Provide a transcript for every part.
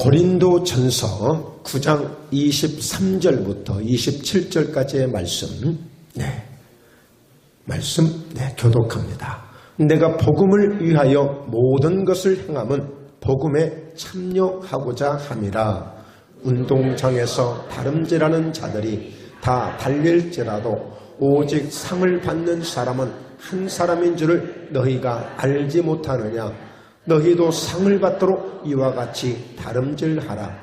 고린도전서 9장 23절부터 27절까지의 말씀 교독합니다. 내가 복음을 위하여 모든 것을 행함은 복음에 참여하고자 함이라. 운동장에서 다름질하는 자들이 다 달릴지라도 오직 상을 받는 사람은 한 사람인 줄을 너희가 알지 못하느냐. 너희도 상을 받도록 이와 같이 다름질하라.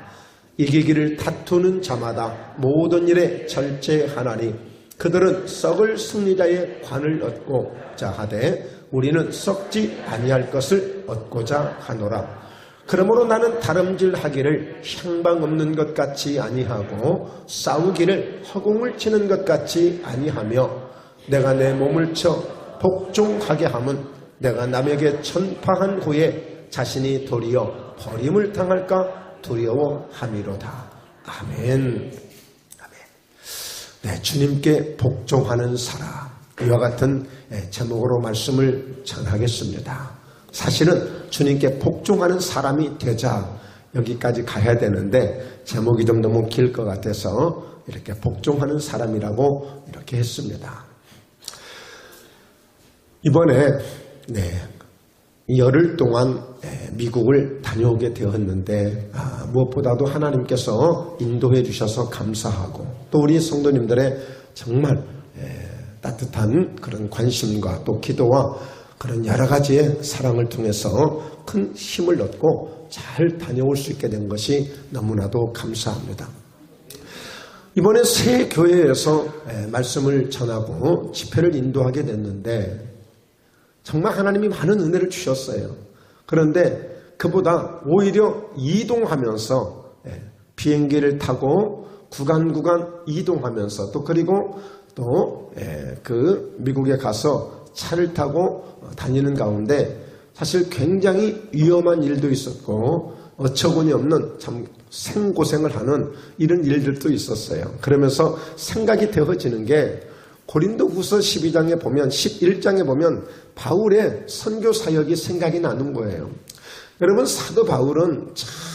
이기기를 다투는 자마다 모든 일에 절제하나니 그들은 썩을 승리자의 관을 얻고자 하되 우리는 썩지 아니할 것을 얻고자 하노라. 그러므로 나는 다름질하기를 향방 없는 것 같이 아니하고 싸우기를 허공을 치는 것 같이 아니하며 내가 내 몸을 쳐 복종하게 함은 내가 남에게 전파한 후에 자신이 도리어 버림을 당할까 두려워함이로다. 아멘. 네, 주님께 복종하는 사람, 이와 같은 제목으로 말씀을 전하겠습니다. 사실은 주님께 복종하는 사람이 되자 여기까지 가야 되는데 제목이 좀 너무 길 것 같아서 이렇게 복종하는 사람이라고 이렇게 했습니다. 이번에 열흘 동안 미국을 다녀오게 되었는데 무엇보다도 하나님께서 인도해 주셔서 감사하고 또 우리 성도님들의 정말 따뜻한 그런 관심과 또 기도와 그런 여러 가지의 사랑을 통해서 큰 힘을 얻고 잘 다녀올 수 있게 된 것이 너무나도 감사합니다. 이번에 새 교회에서 말씀을 전하고 집회를 인도하게 됐는데 정말 하나님이 많은 은혜를 주셨어요. 그런데 그보다 오히려 이동하면서 비행기를 타고 구간 이동하면서 또 그리고 또 그 미국에 가서 차를 타고 다니는 가운데 사실 굉장히 위험한 일도 있었고 어처구니 없는 참 생고생을 하는 이런 일들도 있었어요. 그러면서 생각이 되어지는 게 고린도후서 12장에 보면 11장에 보면 바울의 선교 사역이 생각이 나는 거예요. 여러분, 사도 바울은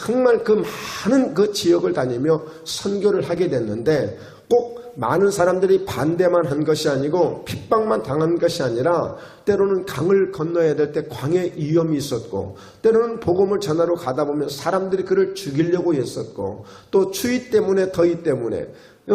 정말 그 많은 그 지역을 다니며 선교를 하게 됐는데 꼭 많은 사람들이 반대만 한 것이 아니고 핍박만 당한 것이 아니라 때로는 강을 건너야 될 때 광해 위험이 있었고 때로는 복음을 전하러 가다 보면 사람들이 그를 죽이려고 했었고 또 추위 때문에 더위 때문에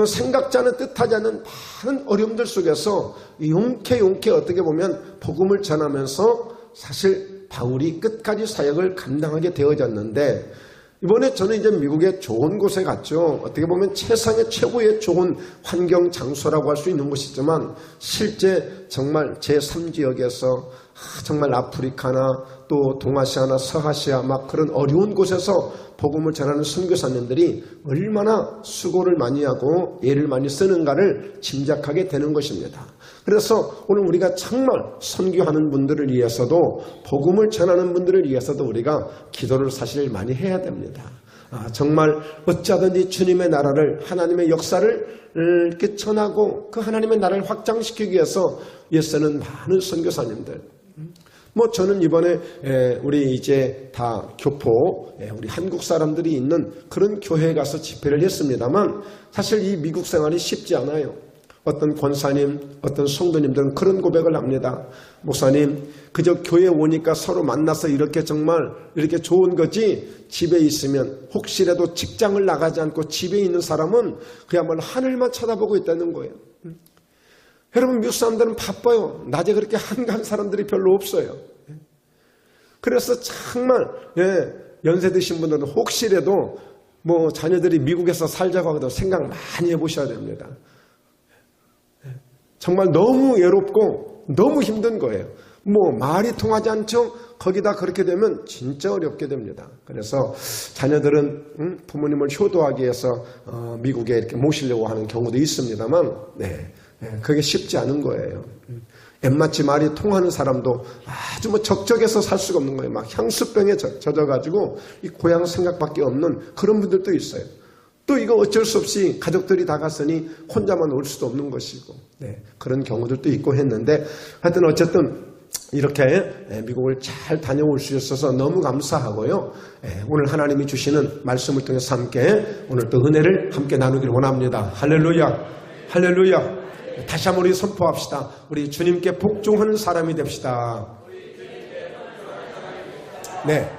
생각자는 뜻하지 않는 많은 어려움들 속에서 용케 어떻게 보면 복음을 전하면서 사실 바울이 끝까지 사역을 감당하게 되어졌는데 이번에 저는 이제 미국의 좋은 곳에 갔죠. 어떻게 보면 세상의 최고의 좋은 환경 장소라고 할 수 있는 곳이지만 실제 정말 제3지역에서 정말 아프리카나 또 동아시아나 서아시아 막 그런 어려운 곳에서 복음을 전하는 선교사님들이 얼마나 수고를 많이 하고 애를 많이 쓰는가를 짐작하게 되는 것입니다. 그래서 오늘 우리가 정말 선교하는 분들을 위해서도 복음을 전하는 분들을 위해서도 우리가 기도를 사실 많이 해야 됩니다. 정말 어찌하든지 주님의 나라를 하나님의 역사를 이렇게 전하고 그 하나님의 나라를 확장시키기 위해서 애쓰는 많은 선교사님들 저는 이번에 우리 이제 다 교포 우리 한국 사람들이 있는 그런 교회에 가서 집회를 했습니다만 사실 이 미국 생활이 쉽지 않아요. 어떤 권사님, 어떤 성도님들은 그런 고백을 합니다. 목사님, 그저 교회 오니까 서로 만나서 이렇게 정말 이렇게 좋은 거지 집에 있으면 혹시라도 직장을 나가지 않고 집에 있는 사람은 그야말로 하늘만 쳐다보고 있다는 거예요. 여러분, 미국 사람들은 바빠요. 낮에 그렇게 한가한 사람들이 별로 없어요. 그래서 정말 연세 드신 분들은 혹시라도 자녀들이 미국에서 살자고 하고도 생각 많이 해보셔야 됩니다. 정말 너무 외롭고 너무 힘든 거예요. 말이 통하지 않죠? 거기다 그렇게 되면 진짜 어렵게 됩니다. 그래서 자녀들은 부모님을 효도하기 위해서 미국에 이렇게 모시려고 하는 경우도 있습니다만 그게 쉽지 않은 거예요. 엠마치 말이 통하는 사람도 아주 적적해서 살 수가 없는 거예요. 막 향수병에 젖어가지고 이 고향 생각밖에 없는 그런 분들도 있어요. 또 이거 어쩔 수 없이 가족들이 다 갔으니 혼자만 올 수도 없는 것이고 그런 경우들도 있고 했는데 하여튼 어쨌든 이렇게 미국을 잘 다녀올 수 있어서 너무 감사하고요. 오늘 하나님이 주시는 말씀을 통해서 함께 오늘 또 은혜를 함께 나누기를 원합니다. 할렐루야, 할렐루야. 다시 한번 우리 선포합시다. 우리 주님께 복종하는 사람이 됩시다. 네.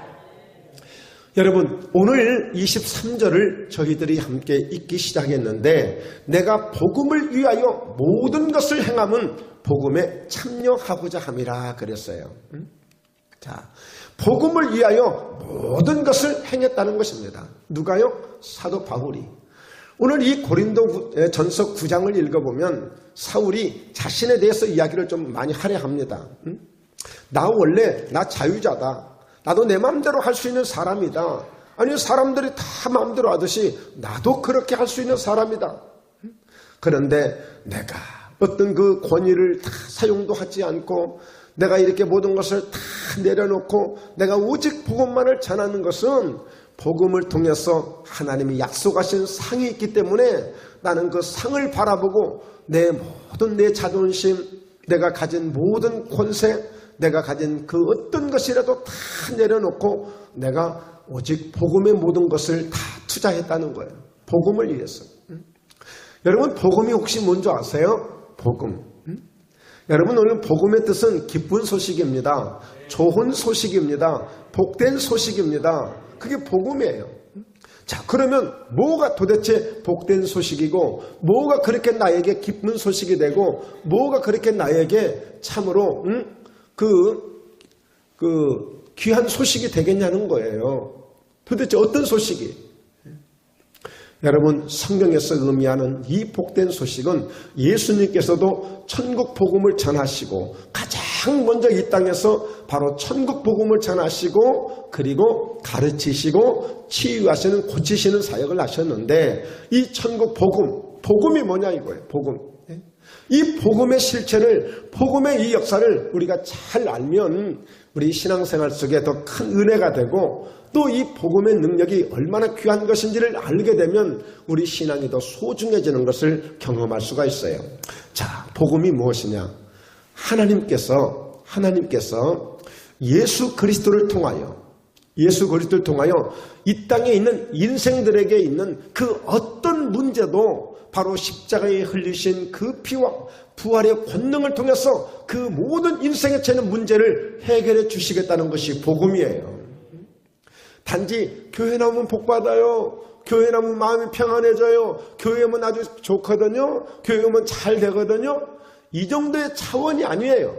여러분, 오늘 23절을 저희들이 함께 읽기 시작했는데, 내가 복음을 위하여 모든 것을 행함은 복음에 참여하고자 함이라 그랬어요. 자, 복음을 위하여 모든 것을 행했다는 것입니다. 누가요? 사도 바울이. 오늘 이 고린도 전서 9장을 읽어보면 사울이 자신에 대해서 이야기를 좀 많이 하려 합니다. 나 원래 나 자유자다. 나도 내 마음대로 할 수 있는 사람이다. 아니, 사람들이 다 마음대로 하듯이 나도 그렇게 할 수 있는 사람이다. 그런데 내가 어떤 그 권위를 다 사용도 하지 않고 내가 이렇게 모든 것을 다 내려놓고 내가 오직 복음만을 전하는 것은 복음을 통해서 하나님이 약속하신 상이 있기 때문에 나는 그 상을 바라보고 내 모든 내 자존심, 내가 가진 모든 권세, 내가 가진 그 어떤 것이라도 다 내려놓고 내가 오직 복음의 모든 것을 다 투자했다는 거예요. 복음을 위해서. 여러분, 복음이 혹시 뭔지 아세요? 복음. 여러분, 오늘 복음의 뜻은 기쁜 소식입니다. 좋은 소식입니다. 복된 소식입니다. 그게 복음이에요. 자, 그러면 뭐가 도대체 복된 소식이고, 뭐가 그렇게 나에게 기쁜 소식이 되고, 뭐가 그렇게 나에게 참으로 귀한 소식이 되겠냐는 거예요. 도대체 어떤 소식이? 여러분, 성경에서 의미하는 이 복된 소식은 예수님께서도 천국 복음을 전하시고 가장 먼저 이 땅에서 바로 천국 복음을 전하시고 그리고 가르치시고 치유하시는, 고치시는 사역을 하셨는데, 이 천국 복음이 뭐냐 이거예요. 복음. 이 복음의 실체를, 복음의 이 역사를 우리가 잘 알면 우리 신앙생활 속에 더 큰 은혜가 되고, 또 이 복음의 능력이 얼마나 귀한 것인지를 알게 되면 우리 신앙이 더 소중해지는 것을 경험할 수가 있어요. 자, 복음이 무엇이냐? 하나님께서 예수 그리스도를 통하여 이 땅에 있는 인생들에게 있는 그 어떤 문제도 바로 십자가에 흘리신 그 피와 부활의 권능을 통해서 그 모든 인생에 채는 문제를 해결해 주시겠다는 것이 복음이에요. 단지 교회 나오면 복 받아요. 교회 나오면 마음이 평안해져요. 교회 오면 아주 좋거든요. 교회 오면 잘 되거든요. 이 정도의 차원이 아니에요.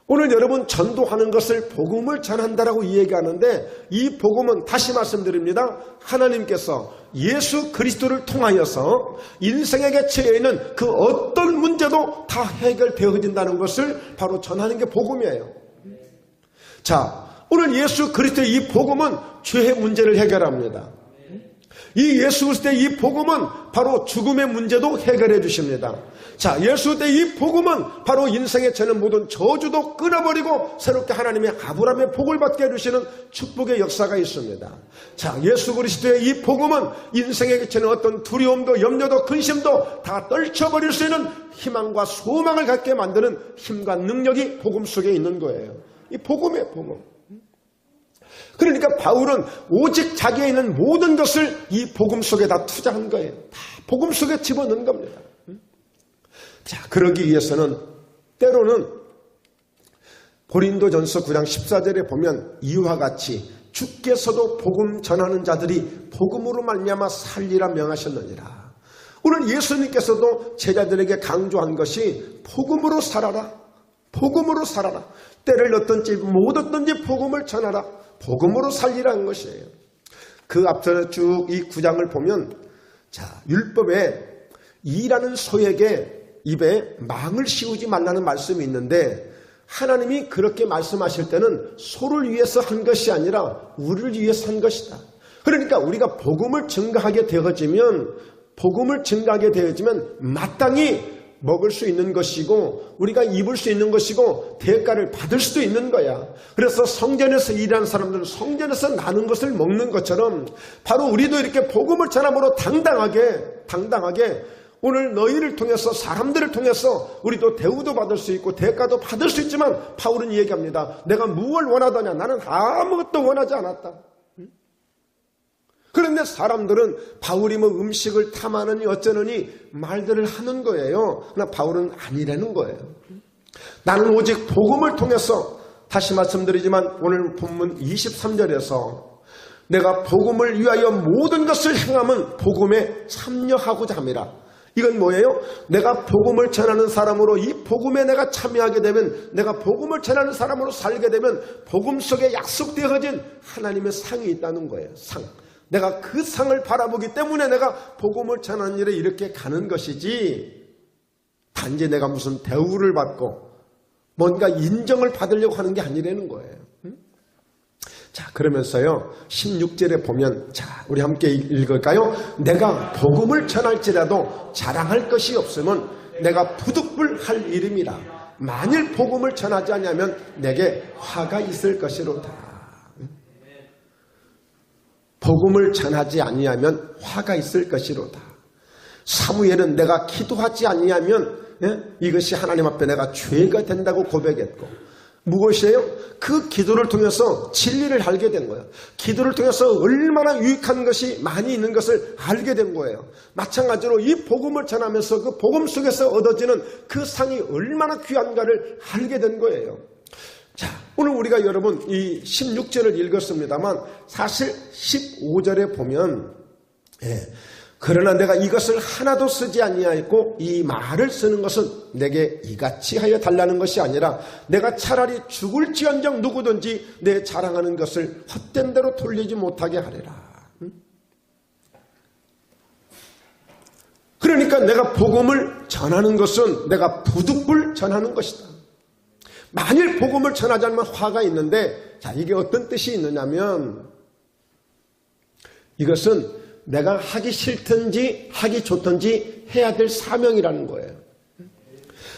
오늘 여러분, 전도하는 것을 복음을 전한다라고 이야기하는데, 이 복음은 다시 말씀드립니다. 하나님께서 예수 그리스도를 통하여서 인생에게 처해 있는 그 어떤 문제도 다 해결되어진다는 것을 바로 전하는 게 복음이에요. 자, 오늘 예수 그리스도의 이 복음은 죄의 문제를 해결합니다. 이 예수 그리스도의 이 복음은 바로 죽음의 문제도 해결해 주십니다. 자, 예수 그리스도의 이 복음은 바로 인생에 처한 모든 저주도 끊어버리고 새롭게 하나님의 아브라함의 복을 받게 해주시는 축복의 역사가 있습니다. 자, 예수 그리스도의 이 복음은 인생에 처한 어떤 두려움도 염려도 근심도 다 떨쳐버릴 수 있는 희망과 소망을 갖게 만드는 힘과 능력이 복음 속에 있는 거예요. 이 복음이에요, 복음. 그러니까 바울은 오직 자기에 있는 모든 것을 이 복음 속에 다 투자한 거예요. 다 복음 속에 집어넣은 겁니다. 자, 그러기 위해서는 때로는 고린도전서 9장 14절에 보면 이와 같이 주께서도 복음 전하는 자들이 복음으로 말미암아 살리라 명하셨느니라. 오늘 예수님께서도 제자들에게 강조한 것이 복음으로 살아라. 복음으로 살아라. 때를 얻든지 못 얻든지 복음을 전하라. 복음으로 살리라는 것이에요. 그 앞서 쭉 이 9장을 보면, 자, 율법에 이라는 소에게 입에 망을 씌우지 말라는 말씀이 있는데, 하나님이 그렇게 말씀하실 때는 소를 위해서 한 것이 아니라 우리를 위해서 한 것이다. 그러니까 우리가 복음을 증거하게 되어지면 마땅히 먹을 수 있는 것이고 우리가 입을 수 있는 것이고 대가를 받을 수도 있는 거야. 그래서 성전에서 일하는 사람들은 성전에서 나는 것을 먹는 것처럼 바로 우리도 이렇게 복음을 전함으로 당당하게 오늘 너희를 통해서 사람들을 통해서 우리도 대우도 받을 수 있고 대가도 받을 수 있지만 바울은 얘기합니다. 내가 무엇을 원하더냐? 나는 아무것도 원하지 않았다. 그런데 사람들은 바울이 뭐 음식을 탐하느니 어쩌느니 말들을 하는 거예요. 그러나 바울은 아니라는 거예요. 나는 오직 복음을 통해서, 다시 말씀드리지만 오늘 본문 23절에서 내가 복음을 위하여 모든 것을 행함은 복음에 참여하고자 함이라. 이건 뭐예요? 내가 복음을 전하는 사람으로 이 복음에 내가 참여하게 되면, 내가 복음을 전하는 사람으로 살게 되면 복음 속에 약속되어진 하나님의 상이 있다는 거예요. 상. 내가 그 상을 바라보기 때문에 내가 복음을 전하는 일에 이렇게 가는 것이지, 단지 내가 무슨 대우를 받고 뭔가 인정을 받으려고 하는 게 아니라는 거예요. 자, 그러면서요 16절에 보면, 자, 우리 함께 읽을까요? 내가 복음을 전할지라도 자랑할 것이 없으면 내가 부득불할 일임이라. 만일 복음을 전하지 않으면 내게 화가 있을 것이로다. 복음을 전하지 아니하면 화가 있을 것이로다. 사무엘은 내가 기도하지 아니하면 이것이 하나님 앞에 내가 죄가 된다고 고백했고, 무엇이에요? 그 기도를 통해서 진리를 알게 된 거예요. 기도를 통해서 얼마나 유익한 것이 많이 있는 것을 알게 된 거예요. 마찬가지로 이 복음을 전하면서 그 복음 속에서 얻어지는 그 상이 얼마나 귀한가를 알게 된 거예요. 자, 오늘 우리가 여러분 이 16절을 읽었습니다만 사실 15절에 보면 그러나 내가 이것을 하나도 쓰지 아니하였고 이 말을 쓰는 것은 내게 이같이 하여 달라는 것이 아니라 내가 차라리 죽을지언정 누구든지 내 자랑하는 것을 헛된 대로 돌리지 못하게 하리라. 그러니까 내가 복음을 전하는 것은 내가 부득불 전하는 것이다. 만일 복음을 전하지 않으면 화가 있는데, 자, 이게 어떤 뜻이 있느냐면 이것은 내가 하기 싫든지 하기 좋든지 해야 될 사명이라는 거예요.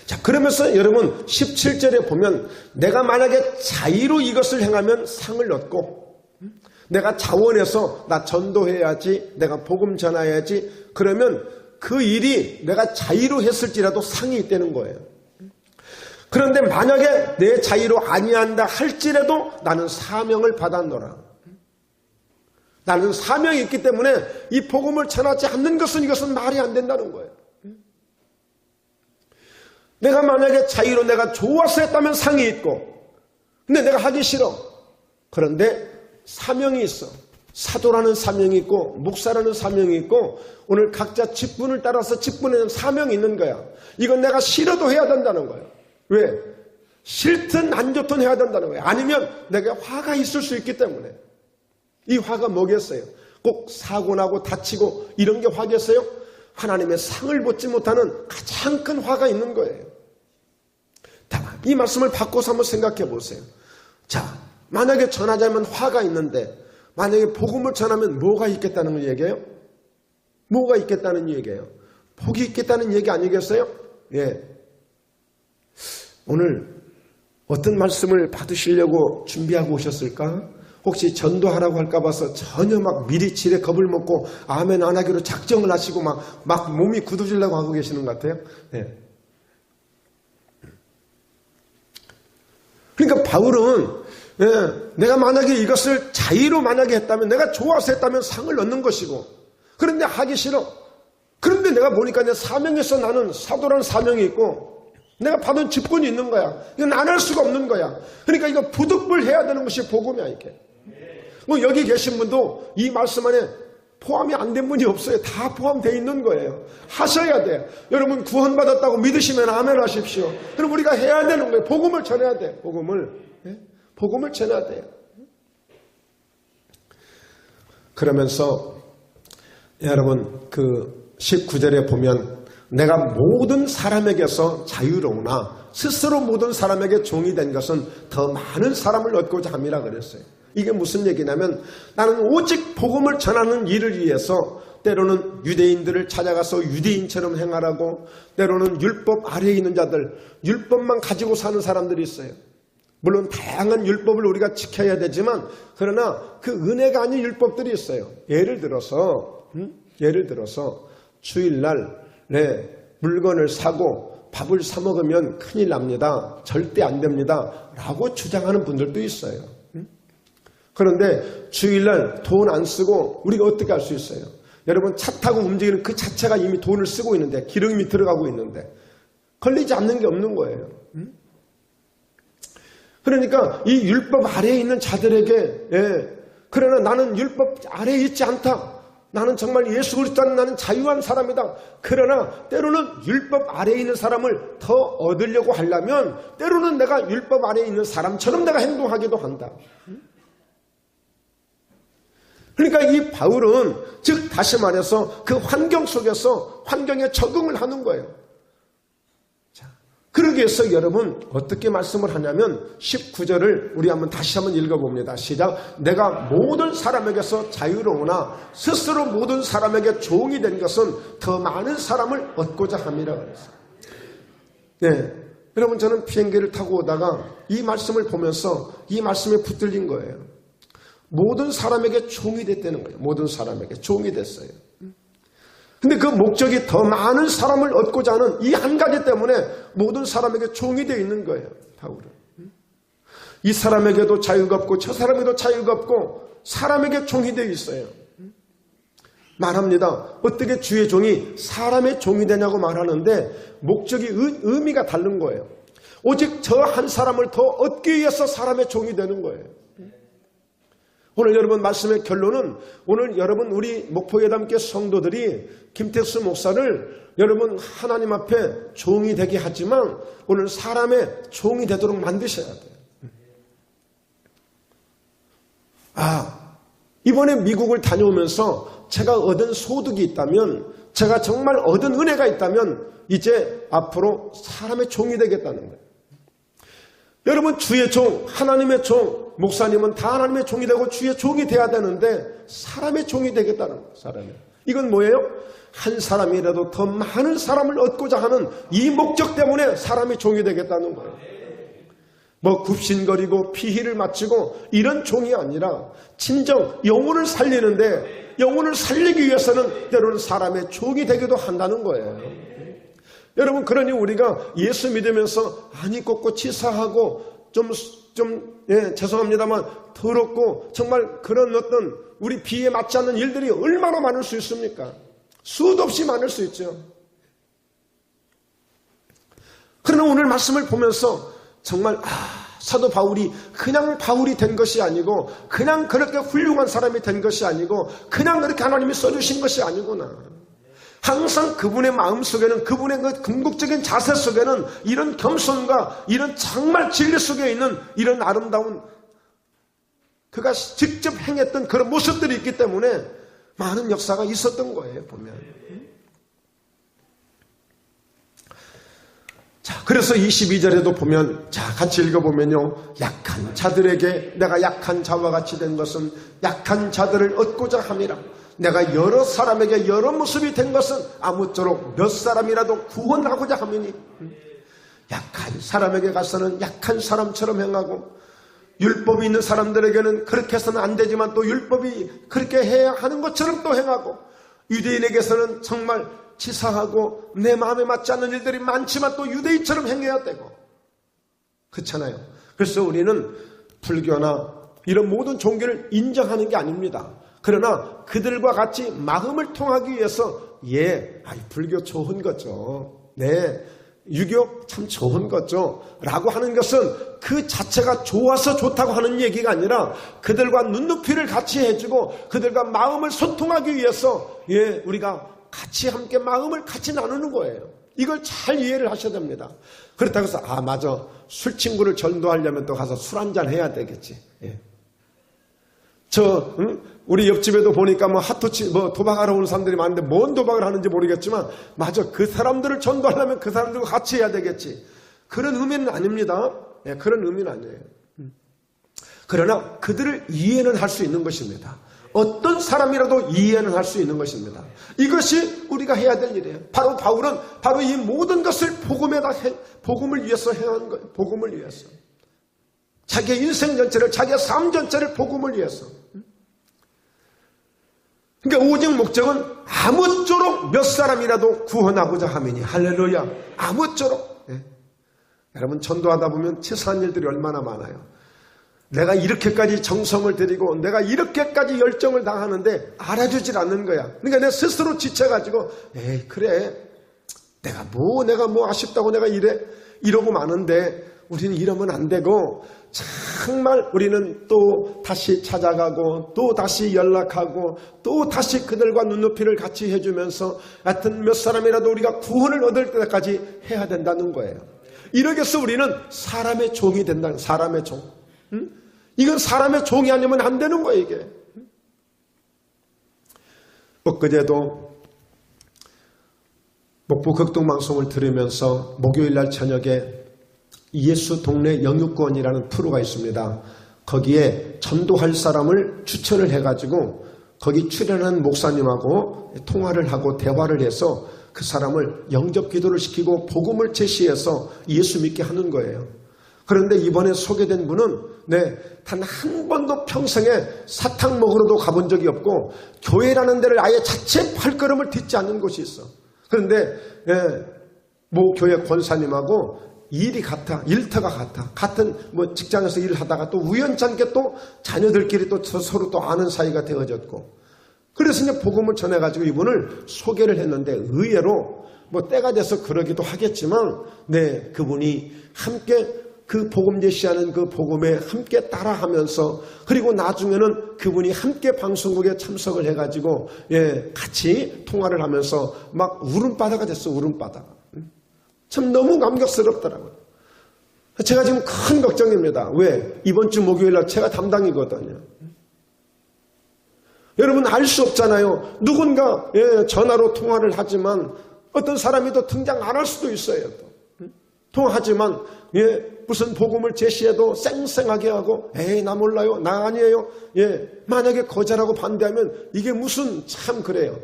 자, 그러면서 여러분 17절에 보면 내가 만약에 자의로 이것을 행하면 상을 얻고, 내가 자원해서 나 전도해야지, 내가 복음 전해야지, 그러면 그 일이 내가 자의로 했을지라도 상이 있다는 거예요. 그런데 만약에 내 자의로 아니한다 할지라도 나는 사명을 받았노라. 나는 사명이 있기 때문에 이 복음을 전하지 않는 것은, 이것은 말이 안 된다는 거예요. 내가 만약에 자의로 내가 좋아서 했다면 상이 있고, 근데 내가 하기 싫어. 그런데 사명이 있어. 사도라는 사명이 있고 목사라는 사명이 있고 오늘 각자 직분을 따라서 직분에는 사명이 있는 거야. 이건 내가 싫어도 해야 된다는 거예요. 왜? 싫든 안 좋든 해야 된다는 거예요. 아니면 내게 화가 있을 수 있기 때문에. 이 화가 뭐겠어요? 꼭 사고 나고 다치고 이런 게 화겠어요? 하나님의 상을 받지 못하는 가장 큰 화가 있는 거예요. 이 말씀을 바꿔서 한번 생각해 보세요. 자, 만약에 전하자면 화가 있는데 만약에 복음을 전하면 뭐가 있겠다는 얘기예요? 뭐가 있겠다는 얘기예요? 복이 있겠다는 얘기 아니겠어요? 예. 오늘 어떤 말씀을 받으시려고 준비하고 오셨을까? 혹시 전도하라고 할까 봐서 전혀 막 미리 지레 겁을 먹고 아멘 안 하기로 작정을 하시고 막 몸이 굳어지려고 하고 계시는 것 같아요. 예. 그러니까 바울은 내가 만약에 이것을 자의로 만약에 했다면, 내가 좋아서 했다면 상을 얻는 것이고, 그런데 하기 싫어. 그런데 내가 보니까 내 사명에서 나는 사도라는 사명이 있고 내가 받은 직분이 있는 거야. 이건 안 할 수가 없는 거야. 그러니까 이거 부득불 해야 되는 것이 복음이야, 이게. 뭐 여기 계신 분도 이 말씀 안에 포함이 안 된 분이 없어요. 다 포함되어 있는 거예요. 하셔야 돼요. 여러분 구원받았다고 믿으시면 아멘 하십시오. 그럼 우리가 해야 되는 거예요. 복음을 전해야 돼. 복음을 전해야 돼요. 그러면서 여러분 그 19절에 보면 내가 모든 사람에게서 자유로우나 스스로 모든 사람에게 종이 된 것은 더 많은 사람을 얻고자 함이라 그랬어요. 이게 무슨 얘기냐면 나는 오직 복음을 전하는 일을 위해서 때로는 유대인들을 찾아가서 유대인처럼 행하라고, 때로는 율법 아래에 있는 자들, 율법만 가지고 사는 사람들이 있어요. 물론 다양한 율법을 우리가 지켜야 되지만 그러나 그 은혜가 아닌 율법들이 있어요. 예를 들어서 주일날 물건을 사고 밥을 사 먹으면 큰일 납니다. 절대 안 됩니다. 라고 주장하는 분들도 있어요. 그런데 주일날 돈 안 쓰고 우리가 어떻게 할 수 있어요? 여러분, 차 타고 움직이는 그 자체가 이미 돈을 쓰고 있는데, 기름이 들어가고 있는데 걸리지 않는 게 없는 거예요. 그러니까 이 율법 아래에 있는 자들에게 그러나 나는 율법 아래에 있지 않다. 나는 정말 예수 그리스도 안에 나는 자유한 사람이다. 그러나 때로는 율법 아래에 있는 사람을 더 얻으려고 하려면 때로는 내가 율법 아래에 있는 사람처럼 내가 행동하기도 한다. 그러니까 이 바울은 즉 다시 말해서 그 환경 속에서 환경에 적응을 하는 거예요. 자, 그러기 위해서 여러분 어떻게 말씀을 하냐면 19절을 우리 다시 한번 읽어봅니다. 시작. 내가 모든 사람에게서 자유로우나 스스로 모든 사람에게 종이 된 것은 더 많은 사람을 얻고자 함이라 그랬어요. 네, 여러분, 저는 비행기를 타고 오다가 이 말씀을 보면서 이 말씀에 붙들린 거예요. 모든 사람에게 종이 됐다는 거예요. 모든 사람에게 종이 됐어요. 근데 그 목적이 더 많은 사람을 얻고자 하는 이 한 가지 때문에 모든 사람에게 종이 되어 있는 거예요. 바울은. 이 사람에게도 자유가 없고 저 사람에게도 자유가 없고 사람에게 종이 되어 있어요. 말합니다. 어떻게 주의 종이 사람의 종이 되냐고 말하는데 목적이 의미가 다른 거예요. 오직 저 한 사람을 더 얻기 위해서 사람의 종이 되는 거예요. 오늘 여러분 말씀의 결론은 오늘 여러분 우리 목포예담교회 성도들이 김택수 목사를 여러분 하나님 앞에 종이 되게 하지만 오늘 사람의 종이 되도록 만드셔야 돼요. 이번에 미국을 다녀오면서 제가 얻은 소득이 있다면, 제가 정말 얻은 은혜가 있다면 이제 앞으로 사람의 종이 되겠다는 거예요. 여러분, 주의 종, 하나님의 종, 목사님은 다 하나님의 종이 되고 주의 종이 돼야 되는데 사람의 종이 되겠다는 거예요. 사람의. 이건 뭐예요? 한 사람이라도 더 많은 사람을 얻고자 하는 이 목적 때문에 사람의 종이 되겠다는 거예요. 뭐 굽신거리고 피희를 마치고 이런 종이 아니라 진정 영혼을 살리는데, 영혼을 살리기 위해서는 때로는 사람의 종이 되기도 한다는 거예요. 여러분, 그러니 우리가 예수 믿으면서 안이 꽂고 치사하고 죄송합니다만 더럽고 정말 그런 어떤 우리 비에 맞지 않는 일들이 얼마나 많을 수 있습니까? 수도 없이 많을 수 있죠. 그러나 오늘 말씀을 보면서 정말 사도 바울이 그냥 바울이 된 것이 아니고, 그냥 그렇게 훌륭한 사람이 된 것이 아니고, 그냥 그렇게 하나님이 써주신 것이 아니구나. 항상 그분의 마음 속에는, 그분의 그 궁극적인 자세 속에는 이런 겸손과 이런 정말 진리 속에 있는 이런 아름다운, 그가 직접 행했던 그런 모습들이 있기 때문에 많은 역사가 있었던 거예요, 보면. 자, 그래서 22절에도 보면, 자, 같이 읽어보면요. 약한 자들에게 내가 약한 자와 같이 된 것은 약한 자들을 얻고자 함이라. 내가 여러 사람에게 여러 모습이 된 것은 아무쪼록 몇 사람이라도 구원하고자 함이니. 약한 사람에게 가서는 약한 사람처럼 행하고, 율법이 있는 사람들에게는 그렇게 해서는 안 되지만 또 율법이 그렇게 해야 하는 것처럼 또 행하고, 유대인에게서는 정말 치사하고 내 마음에 맞지 않는 일들이 많지만 또 유대인처럼 행해야 되고, 그렇잖아요. 그래서 우리는 불교나 이런 모든 종교를 인정하는 게 아닙니다. 그러나 그들과 같이 마음을 통하기 위해서 불교 좋은 거죠. 네, 유교 참 좋은 거죠. 라고 하는 것은 그 자체가 좋아서 좋다고 하는 얘기가 아니라 그들과 눈높이를 같이 해주고 그들과 마음을 소통하기 위해서 우리가 같이 함께 마음을 같이 나누는 거예요. 이걸 잘 이해를 하셔야 됩니다. 그렇다고 해서 맞아, 술 친구를 전도하려면 또 가서 술 한잔 해야 되겠지. 우리 옆집에도 보니까 도박하러 오는 사람들이 많은데 뭔 도박을 하는지 모르겠지만, 맞아, 그 사람들을 전도하려면 그 사람들과 같이 해야 되겠지. 그런 의미는 아닙니다. 그런 의미는 아니에요. 그러나 그들을 이해는 할 수 있는 것입니다. 어떤 사람이라도 이해는 할 수 있는 것입니다. 이것이 우리가 해야 될 일이에요. 바로 바울은 바로 이 모든 것을 복음을 위해서 행한 거예요. 복음을 위해서. 자기의 인생 전체를, 자기의 삶 전체를 복음을 위해서. 그러니까 오직 목적은 아무쪼록 몇 사람이라도 구원하고자 하매니. 할렐루야. 아무쪼록. 예. 여러분 전도하다 보면 치사한 일들이 얼마나 많아요. 내가 이렇게까지 정성을 들이고 내가 이렇게까지 열정을 다하는데 알아주질 않는 거야. 그러니까 내가 스스로 지쳐가지고 에이 그래 내가 뭐 아쉽다고 내가 이러고 마는데 우리는 이러면 안 되고 정말 우리는 또 다시 찾아가고 또 다시 연락하고 또 다시 그들과 눈높이를 같이 해주면서 하여튼 몇 사람이라도 우리가 구원을 얻을 때까지 해야 된다는 거예요. 이렇게 해서 우리는 사람의 종이 된다는 사람의 종. 이건 사람의 종이 아니면 안 되는 거예요, 이게. 엊그제도 목포 극동방송을 들으면서 목요일날 저녁에 예수 동네 영유권이라는 프로가 있습니다. 거기에 전도할 사람을 추천을 해가지고 거기 출연한 목사님하고 통화를 하고 대화를 해서 그 사람을 영접 기도를 시키고 복음을 제시해서 예수 믿게 하는 거예요. 그런데 이번에 소개된 분은 단 한 번도 평생에 사탕 먹으러도 가본 적이 없고 교회라는 데를 아예 자체 발걸음을 딛지 않는 곳이 있어. 그런데 모 교회 권사님하고 일터가 같아. 같은 직장에서 일하다가 또 우연찮게 또 자녀들끼리 또 서로 또 아는 사이가 되어졌고. 그래서 이제 복음을 전해가지고 이분을 소개를 했는데 의외로 때가 돼서 그러기도 하겠지만 그분이 함께 그 복음 제시하는 그 복음에 함께 따라하면서 그리고 나중에는 그분이 함께 방송국에 참석을 해가지고 같이 통화를 하면서 막 울음바다가 됐어. 울음바다가. 참 너무 감격스럽더라고요. 제가 지금 큰 걱정입니다. 왜? 이번 주 목요일날 제가 담당이거든요. 여러분 알 수 없잖아요. 누군가 전화로 통화를 하지만 어떤 사람이 또 등장 안 할 수도 있어요. 또. 통화하지만 무슨 복음을 제시해도 쌩쌩하게 하고 나 몰라요. 나 아니에요. 만약에 거절하고 반대하면 이게 무슨 참 그래요.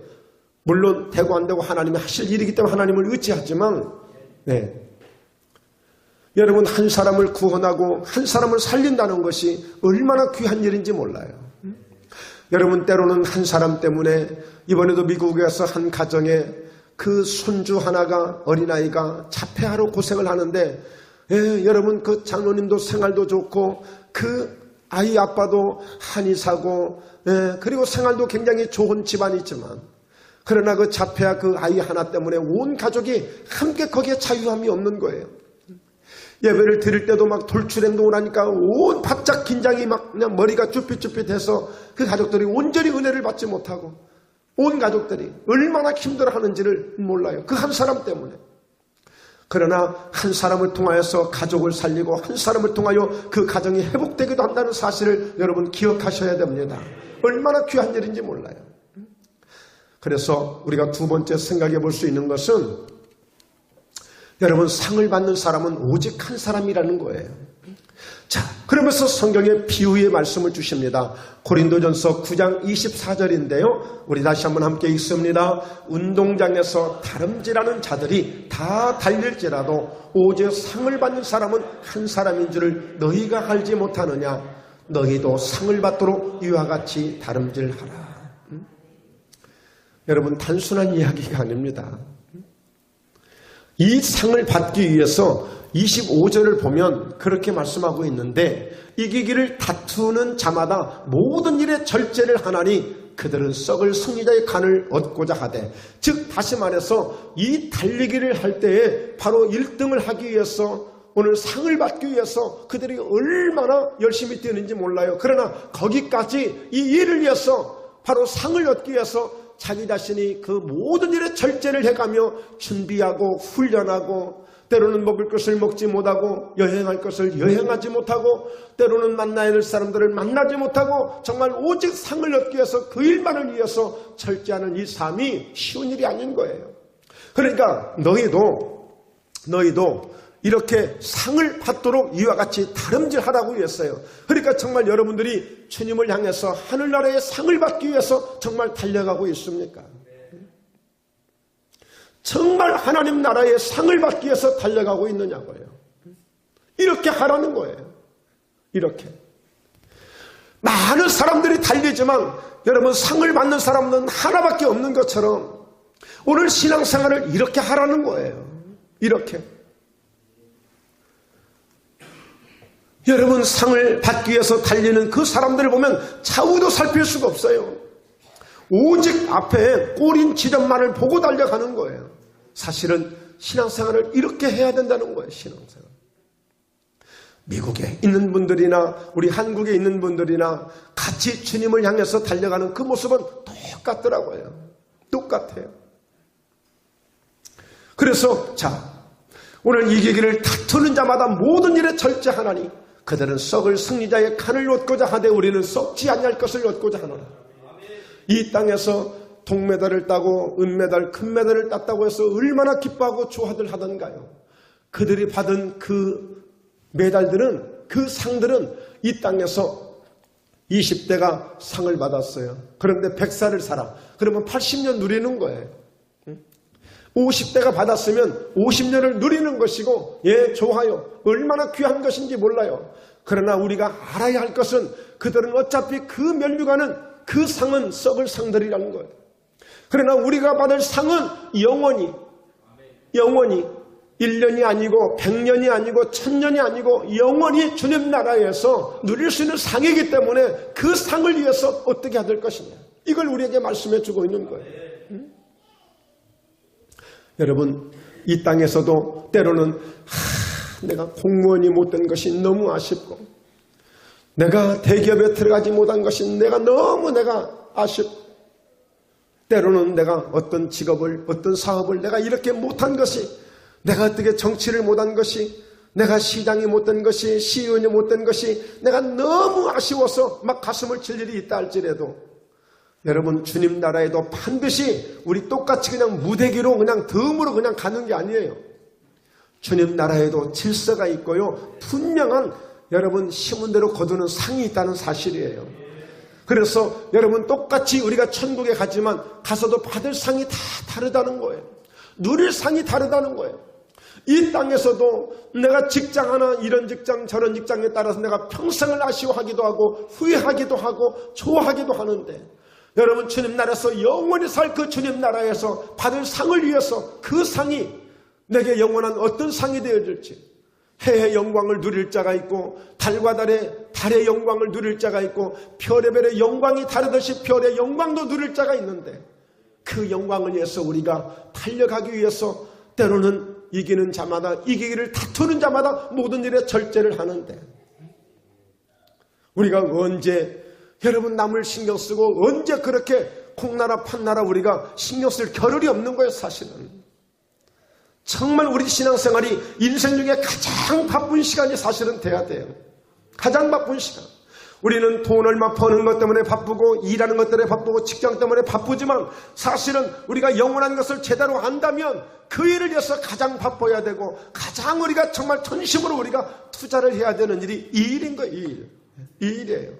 물론 되고 안 되고 하나님이 하실 일이기 때문에 하나님을 의지하지만 여러분 한 사람을 구원하고 한 사람을 살린다는 것이 얼마나 귀한 일인지 몰라요. 여러분 때로는 한 사람 때문에 이번에도 미국에서 한 가정에 그 손주 하나가 어린아이가 자폐아로 고생을 하는데 여러분 그 장로님도 생활도 좋고 그 아이 아빠도 한의사고 그리고 생활도 굉장히 좋은 집안이지만 그러나 그 자폐아 그 아이 하나 때문에 온 가족이 함께 거기에 자유함이 없는 거예요. 예배를 드릴 때도 막 돌출행동을 하니까 온 바짝 긴장이 막 그냥 머리가 쭈삣쭈삣해서 그 가족들이 온전히 은혜를 받지 못하고 온 가족들이 얼마나 힘들어하는지를 몰라요. 그 한 사람 때문에. 그러나 한 사람을 통하여서 가족을 살리고 한 사람을 통하여 그 가정이 회복되기도 한다는 사실을 여러분 기억하셔야 됩니다. 얼마나 귀한 일인지 몰라요. 그래서 우리가 두 번째 생각해 볼 수 있는 것은 여러분 상을 받는 사람은 오직 한 사람이라는 거예요. 자, 그러면서 성경에 비유의 말씀을 주십니다. 고린도전서 9장 24절인데요. 우리 다시 한번 함께 읽습니다. 운동장에서 다름질하는 자들이 다 달릴지라도 오직 상을 받는 사람은 한 사람인 줄을 너희가 알지 못하느냐. 너희도 상을 받도록 이와 같이 다름질하라. 여러분 단순한 이야기가 아닙니다. 이 상을 받기 위해서 25절을 보면 그렇게 말씀하고 있는데 이기기를 다투는 자마다 모든 일에 절제를 하나니 그들은 썩을 승리자의 간을 얻고자 하되, 즉 다시 말해서 이 달리기를 할 때에 바로 1등을 하기 위해서 오늘 상을 받기 위해서 그들이 얼마나 열심히 뛰는지 몰라요. 그러나 거기까지 이 일을 위해서 바로 상을 얻기 위해서 자기 자신이 그 모든 일에 절제를 해가며 준비하고 훈련하고 때로는 먹을 것을 먹지 못하고 여행할 것을 여행하지 못하고 때로는 만나야 할 사람들을 만나지 못하고 정말 오직 상을 얻기 위해서 그 일만을 위해서 절제하는 이 삶이 쉬운 일이 아닌 거예요. 그러니까 너희도 이렇게 상을 받도록 이와 같이 다름질하라고 했어요. 그러니까 정말 여러분들이 주님을 향해서 하늘나라의 상을 받기 위해서 정말 달려가고 있습니까? 정말 하나님 나라의 상을 받기 위해서 달려가고 있느냐고요. 이렇게 하라는 거예요. 이렇게. 많은 사람들이 달리지만 여러분 상을 받는 사람은 하나밖에 없는 것처럼 오늘 신앙생활을 이렇게 하라는 거예요. 이렇게. 여러분 상을 받기 위해서 달리는 그 사람들을 보면 좌우도 살필 수가 없어요. 오직 앞에 꼬린 지점만을 보고 달려가는 거예요. 사실은 신앙생활을 이렇게 해야 된다는 거예요. 신앙생활. 미국에 있는 분들이나 우리 한국에 있는 분들이나 같이 주님을 향해서 달려가는 그 모습은 똑같더라고요. 똑같아요. 그래서 오늘 이기기를 다투는 자마다 모든 일에 절제하나니 그들은 썩을 승리자의 칸을 얻고자 하되 우리는 썩지 아니할 것을 얻고자 하노라. 이 땅에서 동메달을 따고 은메달, 금메달을 땄다고 해서 얼마나 기뻐하고 좋아들 하던가요. 그들이 받은 그 메달들은, 그 상들은 이 땅에서 20대가 상을 받았어요. 그런데 100살을 살아. 그러면 80년 누리는 거예요. 50대가 받았으면 50년을 누리는 것이고, 예, 좋아요. 얼마나 귀한 것인지 몰라요. 그러나 우리가 알아야 할 것은 그들은 어차피 그 면류관은, 그 상은 썩을 상들이라는 거예요. 그러나 우리가 받을 상은 영원히 1년이 아니고 100년이 아니고 1000년이 아니고 영원히 주님 나라에서 누릴 수 있는 상이기 때문에 그 상을 위해서 어떻게 해야 될 것이냐. 이걸 우리에게 말씀해 주고 있는 거예요. 여러분, 이 땅에서도 때로는 내가 공무원이 못된 것이 너무 아쉽고, 내가 대기업에 들어가지 못한 것이 너무 아쉽고, 때로는 내가 어떤 직업을, 어떤 사업을 내가 이렇게 못한 것이, 내가 어떻게 정치를 못한 것이, 내가 시장이 못된 것이, 시의원이 못된 것이 내가 너무 아쉬워서 막 가슴을 칠 일이 있다 할지라도, 여러분, 주님 나라에도 반드시 우리 똑같이 그냥 무대기로 그냥 덤으로 그냥 가는 게 아니에요. 주님 나라에도 질서가 있고요, 분명한 여러분 시문대로 거두는 상이 있다는 사실이에요. 그래서 여러분, 똑같이 우리가 천국에 가지만 가서도 받을 상이 다 다르다는 거예요. 누릴 상이 다르다는 거예요. 이 땅에서도 내가 직장 하나, 이런 직장 저런 직장에 따라서 내가 평생을 아쉬워하기도 하고 후회하기도 하고 좋아하기도 하는데, 여러분, 주님 나라에서 영원히 살 그 주님 나라에서 받을 상을 위해서 그 상이 내게 영원한 어떤 상이 되어질지, 해의 영광을 누릴 자가 있고 달과 달의 영광을 누릴 자가 있고 별의 영광이 다르듯이 별의 영광도 누릴 자가 있는데, 그 영광을 위해서 우리가 달려가기 위해서 때로는 이기는 자마다, 이기기를 다투는 자마다 모든 일에 절제를 하는데, 우리가 언제 여러분 남을 신경 쓰고 언제 그렇게 콩나라 판나라 우리가 신경 쓸 겨를이 없는 거예요. 사실은 정말 우리 신앙생활이 인생 중에 가장 바쁜 시간이 사실은 돼야 돼요. 가장 바쁜 시간. 우리는 돈 얼마 버는 것 때문에 바쁘고 일하는 것 때문에 바쁘고 직장 때문에 바쁘지만, 사실은 우리가 영원한 것을 제대로 안다면 그 일을 위해서 가장 바빠야 되고 가장 우리가 정말 전심으로 우리가 투자를 해야 되는 일이 이 일인 거예요. 이 일이에요.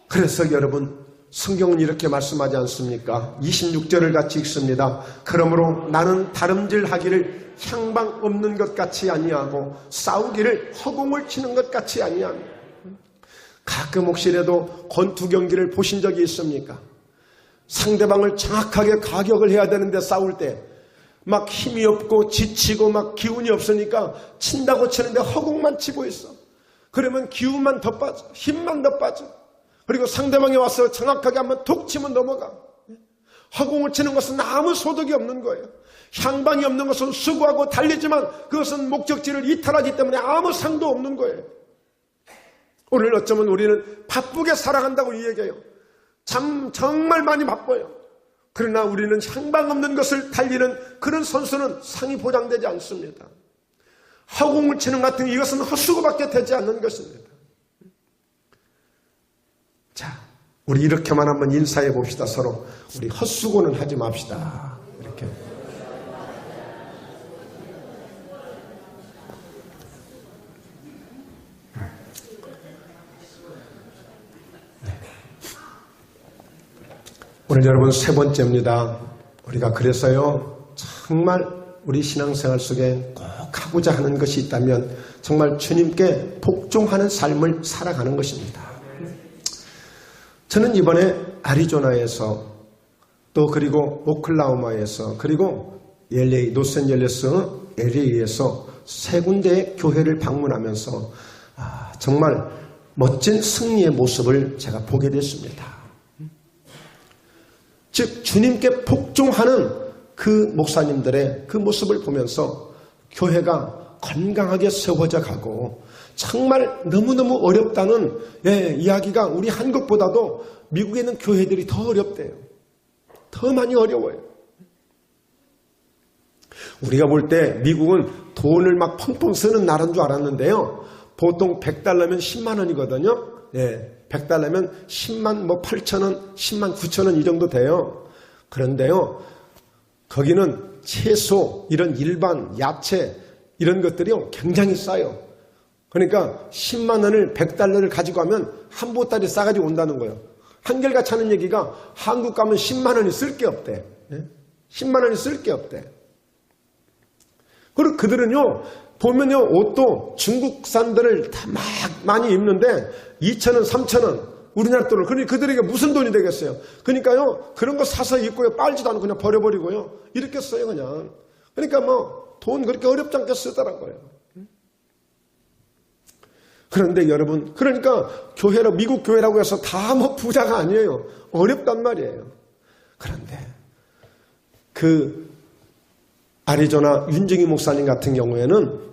그래서 여러분, 성경은 이렇게 말씀하지 않습니까? 26절을 같이 읽습니다. 그러므로 나는 다름질하기를 향방 없는 것 같이 아니하고 싸우기를 허공을 치는 것 같이 아니하며. 가끔 혹시라도 권투 경기를 보신 적이 있습니까? 상대방을 정확하게 가격을 해야 되는데 싸울 때 막 힘이 없고 지치고 막 기운이 없으니까 친다고 치는데 허공만 치고 있어. 그러면 기운만 더 빠져, 힘만 더 빠져. 그리고 상대방이 와서 정확하게 한번 톡 치면 넘어가. 허공을 치는 것은 아무 소득이 없는 거예요. 향방이 없는 것은 수고하고 달리지만 그것은 목적지를 이탈하기 때문에 아무 상도 없는 거예요. 오늘 어쩌면 우리는 바쁘게 살아간다고 이야기해요. 정말 많이 바빠요. 그러나 우리는 향방 없는 것을 달리는 그런 선수는 상이 보장되지 않습니다. 허공을 치는 것 같은 이것은 헛수고밖에 되지 않는 것입니다. 자, 우리 이렇게만 한번 인사해 봅시다. 서로 우리 헛수고는 하지 맙시다. 이렇게. 오늘 여러분 세 번째입니다. 우리가 그래서요, 정말 우리 신앙생활 속에 꼭 하고자 하는 것이 있다면 정말 주님께 복종하는 삶을 살아가는 것입니다. 저는 이번에 애리조나에서 또 그리고 오클라호마에서 그리고 LA, 로스앤젤레스 LA에서 세 군데의 교회를 방문하면서 정말 멋진 승리의 모습을 제가 보게 됐습니다. 즉 주님께 복종하는 그 목사님들의 그 모습을 보면서 교회가 건강하게 세워져 가고 정말 너무너무 어렵다는 이야기가 우리 한국보다도 미국에 있는 교회들이 더 어렵대요. 더 많이 어려워요. 우리가 볼 때 미국은 돈을 막 펑펑 쓰는 나라인 줄 알았는데요. 보통 100달러면 10만 원이거든요. 100달러면 10만 8천 원, 10만 9천 원 이 정도 돼요. 그런데요. 거기는 채소, 이런 일반 야채 이런 것들이요. 굉장히 싸요. 그러니까 10만 원을 100달러를 가지고 가면 한 보따리 싸가지고 온다는 거예요. 한결같이 하는 얘기가 한국 가면 10만 원이 쓸 게 없대. 10만 원이 쓸 게 없대. 그리고 그들은요. 보면요. 옷도 중국산들을 다 막 많이 입는데 2,000원, 3,000원 우리나라 돈을. 그러니 그들에게 무슨 돈이 되겠어요. 그러니까요. 그런 거 사서 입고요. 빨지도 않고 그냥 버려버리고요. 이렇게 써요 그냥. 그러니까 돈 그렇게 어렵지 않게 쓰더라고요. 그런데 여러분, 그러니까 교회로, 미국 교회라고 해서 다 부자가 아니에요. 어렵단 말이에요. 그런데 그 애리조나 윤정희 목사님 같은 경우에는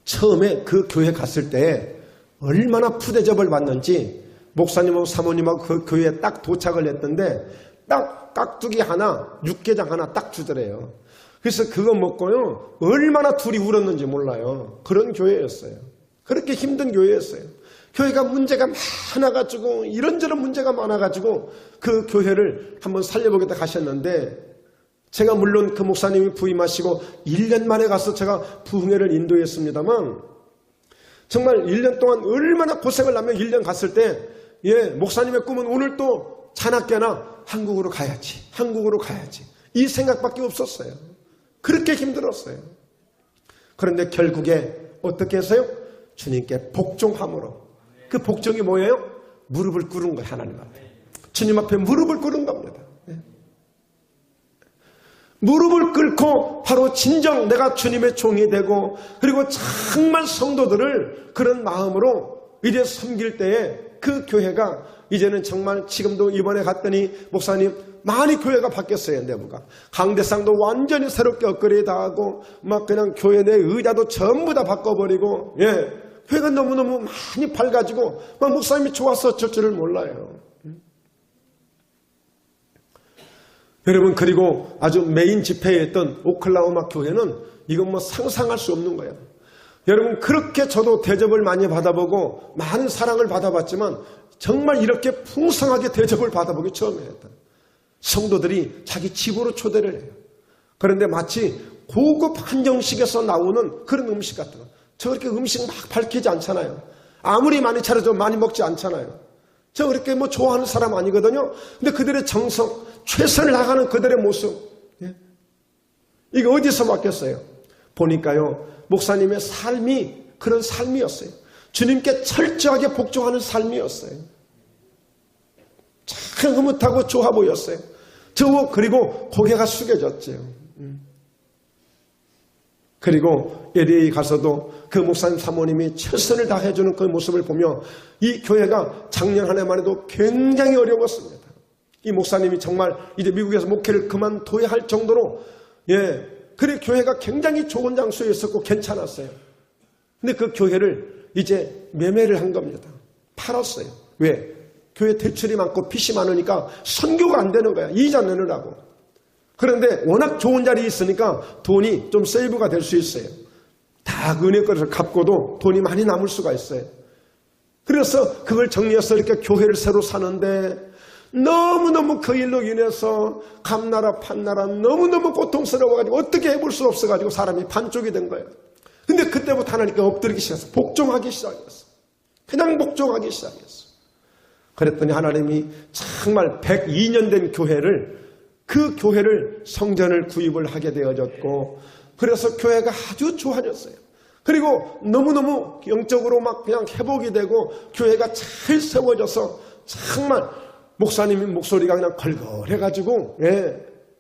처음에 그 교회 갔을 때 얼마나 푸대접을 받는지 목사님하고 사모님하고 그 교회에 딱 도착을 했는데 딱 깍두기 하나, 육개장 하나 딱 주더래요. 그래서 그거 먹고요. 얼마나 둘이 울었는지 몰라요. 그런 교회였어요. 그렇게 힘든 교회였어요. 교회가 문제가 많아가지고 이런저런 문제가 많아가지고 그 교회를 한번 살려보겠다 가셨는데 제가 물론 그 목사님이 부임하시고 1년 만에 가서 제가 부흥회를 인도했습니다만 정말 1년 동안 얼마나 고생을 하며 1년 갔을 때 목사님의 꿈은 오늘 또 자나깨나 한국으로 가야지. 한국으로 가야지. 이 생각밖에 없었어요. 그렇게 힘들었어요. 그런데 결국에 어떻게 했어요? 주님께 복종함으로. 그 복종이 뭐예요? 무릎을 꿇은 거예요. 하나님 앞에. 주님 앞에 무릎을 꿇은 겁니다. 무릎을 꿇고 바로 진정 내가 주님의 종이 되고 그리고 정말 성도들을 그런 마음으로 이제 섬길 때에 그 교회가 이제는 정말 지금도 이번에 갔더니 목사님 많이 교회가 바뀌었어요. 내부가. 강대상도 완전히 새롭게 업그레이드하고 막 그냥 교회 내 의자도 전부 다 바꿔버리고 교회가 너무너무 많이 밝아지고 막 목사님이 좋아서 어쩔 줄을 몰라요. 여러분 그리고 아주 메인 집회에 했던 오클라호마 교회는 이건 상상할 수 없는 거예요. 여러분 그렇게 저도 대접을 많이 받아보고 많은 사랑을 받아봤지만 정말 이렇게 풍성하게 대접을 받아보기 처음이에요. 성도들이 자기 집으로 초대를 해요. 그런데 마치 고급 한정식에서 나오는 그런 음식 같은 거. 저 그렇게 음식 막 밝히지 않잖아요. 아무리 많이 차려도 많이 먹지 않잖아요. 저 그렇게 좋아하는 사람 아니거든요. 근데 그들의 정성, 최선을 다하는 그들의 모습. 이게 어디서 맡겼어요? 보니까요. 목사님의 삶이 그런 삶이었어요. 주님께 철저하게 복종하는 삶이었어요. 참 흐뭇하고 좋아 보였어요. 그리고 고개가 숙여졌죠. 그리고 LA 가서도 그 목사님 사모님이 최선을 다해주는 그 모습을 보며 이 교회가 작년 한 해만 해도 굉장히 어려웠습니다. 이 목사님이 정말 이제 미국에서 목회를 그만둬야 할 정도로 그래 교회가 굉장히 좋은 장소에 있었고 괜찮았어요. 근데 그 교회를 이제 매매를 한 겁니다. 팔았어요. 왜? 교회 대출이 많고 빚이 많으니까 선교가 안 되는 거야. 이자 내느라고. 그런데 워낙 좋은 자리에 있으니까 돈이 좀 세이브가 될 수 있어요. 다 은혜 거를 갚고도 돈이 많이 남을 수가 있어요. 그래서 그걸 정리해서 이렇게 교회를 새로 사는데 너무너무 그 일로 인해서 감나라 판나라 너무너무 고통스러워가지고 어떻게 해볼 수 없어가지고 사람이 반쪽이 된 거예요. 근데 그때부터 하나님께 엎드리기 시작했어. 복종하기 시작했어. 그냥 복종하기 시작했어. 그랬더니 하나님이 정말 102년 된 교회를 그 교회를 성전을 구입을 하게 되어졌고 그래서 교회가 아주 좋아졌어요. 그리고 너무너무 영적으로 막 그냥 회복이 되고 교회가 잘 세워져서 정말 목사님의 목소리가 그냥 걸걸해가지고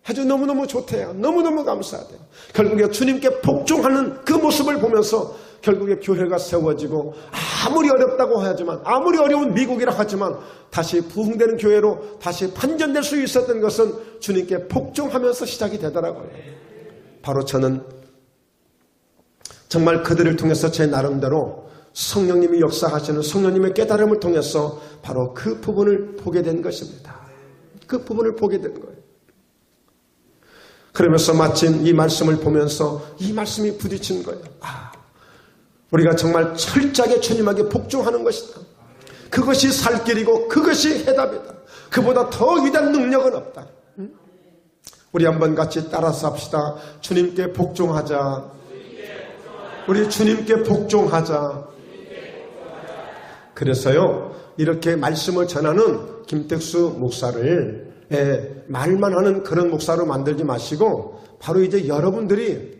아주 너무너무 좋대요. 너무너무 감사하대요. 결국에 주님께 복종하는 그 모습을 보면서 결국에 교회가 세워지고 아무리 어렵다고 하지만 아무리 어려운 미국이라 하지만 다시 부흥되는 교회로 다시 반전될 수 있었던 것은 주님께 복종하면서 시작이 되더라고요. 바로 저는 정말 그들을 통해서 제 나름대로 성령님이 역사하시는 성령님의 깨달음을 통해서 바로 그 부분을 보게 된 것입니다. 그 부분을 보게 된 거예요. 그러면서 마침 이 말씀을 보면서 이 말씀이 부딪힌 거예요. 우리가 정말 철저하게 주님에게 복종하는 것이다. 그것이 살 길이고 그것이 해답이다. 그보다 더 위대한 능력은 없다. 우리 한번 같이 따라서 합시다. 주님께 복종하자. 우리 주님께 복종하자. 그래서요, 이렇게 말씀을 전하는 김택수 목사를 말만 하는 그런 목사로 만들지 마시고 바로 이제 여러분들이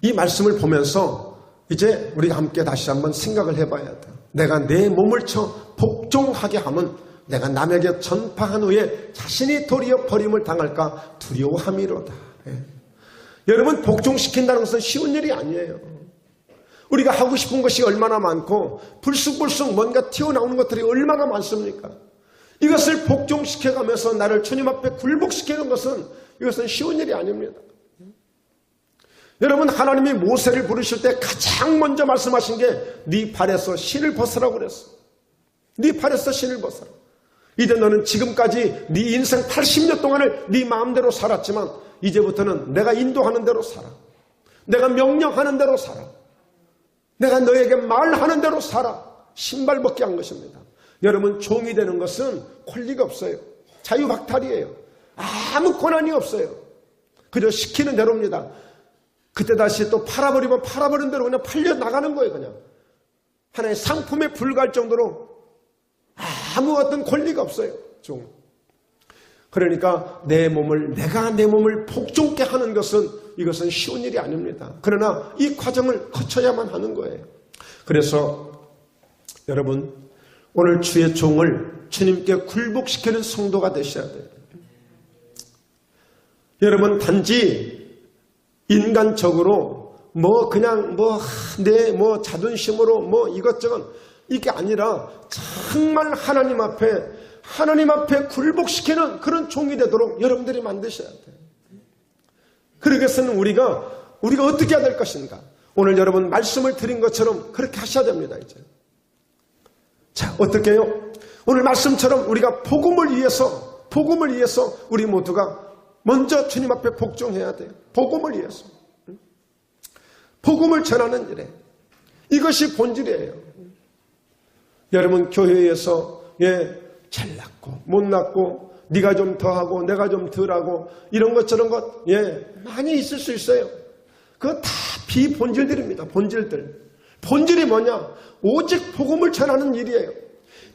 이 말씀을 보면서 이제 우리가 함께 다시 한번 생각을 해봐야 돼. 내가 내 몸을 쳐 복종하게 하면 내가 남에게 전파한 후에 자신이 도리어 버림을 당할까 두려워함이로다. 여러분, 복종시킨다는 것은 쉬운 일이 아니에요. 우리가 하고 싶은 것이 얼마나 많고 불쑥불쑥 뭔가 튀어나오는 것들이 얼마나 많습니까? 이것을 복종시켜가면서 나를 주님 앞에 굴복시키는 것은 이것은 쉬운 일이 아닙니다. 여러분, 하나님이 모세를 부르실 때 가장 먼저 말씀하신 게 네 발에서 신을 벗으라고 그랬어. 네 발에서 신을 벗어라. 이제 너는 지금까지 네 인생 80년 동안을 네 마음대로 살았지만 이제부터는 내가 인도하는 대로 살아. 내가 명령하는 대로 살아. 내가 너에게 말하는 대로 살아. 신발 벗게 한 것입니다. 여러분, 종이 되는 것은 권리가 없어요. 자유박탈이에요. 아무 권한이 없어요. 그저 시키는 대로입니다. 그때 다시 또 팔아버리면 팔아버린 대로 그냥 팔려나가는 거예요. 그냥 하나의 상품에 불과할 정도로 아무 어떤 권리가 없어요. 종. 그러니까 내가 내 몸을 복종케 하는 것은 이것은 쉬운 일이 아닙니다. 그러나 이 과정을 거쳐야만 하는 거예요. 그래서 여러분, 오늘 주의 종을 주님께 굴복시키는 성도가 되셔야 돼요. 여러분, 단지 인간적으로 그냥 내 자존심으로 이것저것 이게 아니라 정말 하나님 앞에 굴복시키는 그런 종이 되도록 여러분들이 만드셔야 돼요. 그러기 위해서는 우리가 어떻게 해야 될 것인가? 오늘 여러분 말씀을 드린 것처럼 그렇게 하셔야 됩니다. 이제. 자, 어떻게 해요? 오늘 말씀처럼 우리가 복음을 위해서 우리 모두가 먼저 주님 앞에 복종해야 돼요. 복음을 위해서. 복음을 전하는 일에. 이것이 본질이에요. 여러분, 교회에서 잘 낳고 못 낳고 네가 좀 더하고 내가 좀 덜하고 이런 것 저런 것 많이 있을 수 있어요. 그거 다 비본질들입니다. 본질이 뭐냐? 오직 복음을 전하는 일이에요.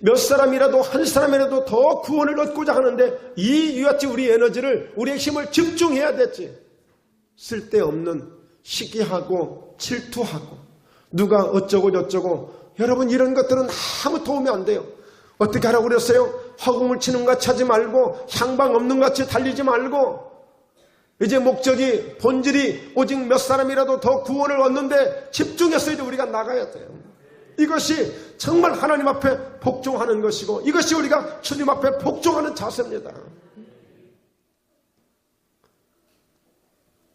몇 사람이라도 한 사람이라도 더 구원을 얻고자 하는데 이같이 우리 에너지를 우리의 힘을 집중해야 됐지. 쓸데없는 시기하고 질투하고 누가 어쩌고 저쩌고 여러분 이런 것들은 아무 도움이 안 돼요. 어떻게 하라고 그랬어요? 허공을 치는 것 같이 하지 말고 향방 없는 것 같이 달리지 말고 이제 목적이 본질이 오직 몇 사람이라도 더 구원을 얻는데 집중해서 이제 우리가 나가야 돼요. 이것이 정말 하나님 앞에 복종하는 것이고 이것이 우리가 주님 앞에 복종하는 자세입니다.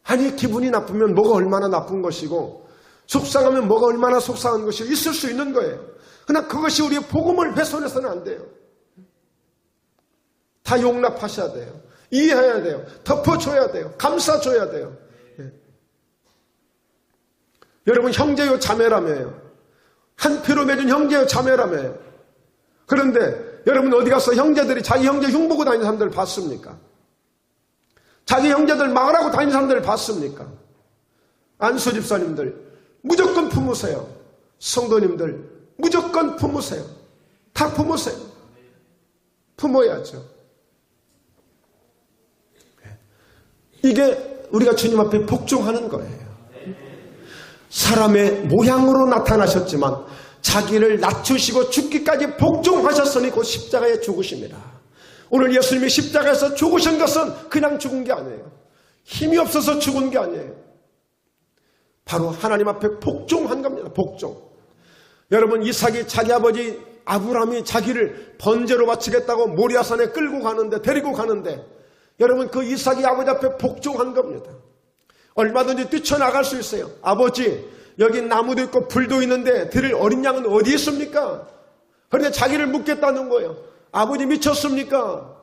아니 기분이 나쁘면 뭐가 얼마나 나쁜 것이고 속상하면 뭐가 얼마나 속상한 것이 있을 수 있는 거예요. 그러나 그것이 우리의 복음을 훼손해서는 안 돼요. 다 용납하셔야 돼요. 이해해야 돼요. 덮어줘야 돼요. 감싸줘야 돼요. 여러분 형제요 자매라며요. 한 피로 맺은 형제요 자매라며요. 그런데 여러분 어디 가서 형제들이 자기 형제 흉보고 다니는 사람들 봤습니까? 자기 형제들 말하고 다니는 사람들 봤습니까? 안수 집사님들 무조건 품으세요. 성도님들 무조건 품으세요. 다 품으세요. 품어야죠. 이게 우리가 주님 앞에 복종하는 거예요. 사람의 모양으로 나타나셨지만 자기를 낮추시고 죽기까지 복종하셨으니 곧 십자가에 죽으십니다. 오늘 예수님이 십자가에서 죽으신 것은 그냥 죽은 게 아니에요. 힘이 없어서 죽은 게 아니에요. 바로 하나님 앞에 복종한 겁니다. 복종. 여러분, 이삭이 자기 아버지 아브라함이 자기를 번제로 바치겠다고 모리아산에 끌고 가는데, 데리고 가는데, 여러분, 그 이삭이 아버지 앞에 복종한 겁니다. 얼마든지 뛰쳐나갈 수 있어요. 아버지, 여기 나무도 있고 불도 있는데 드릴 어린 양은 어디 있습니까? 그런데 자기를 묻겠다는 거예요. 아버지 미쳤습니까?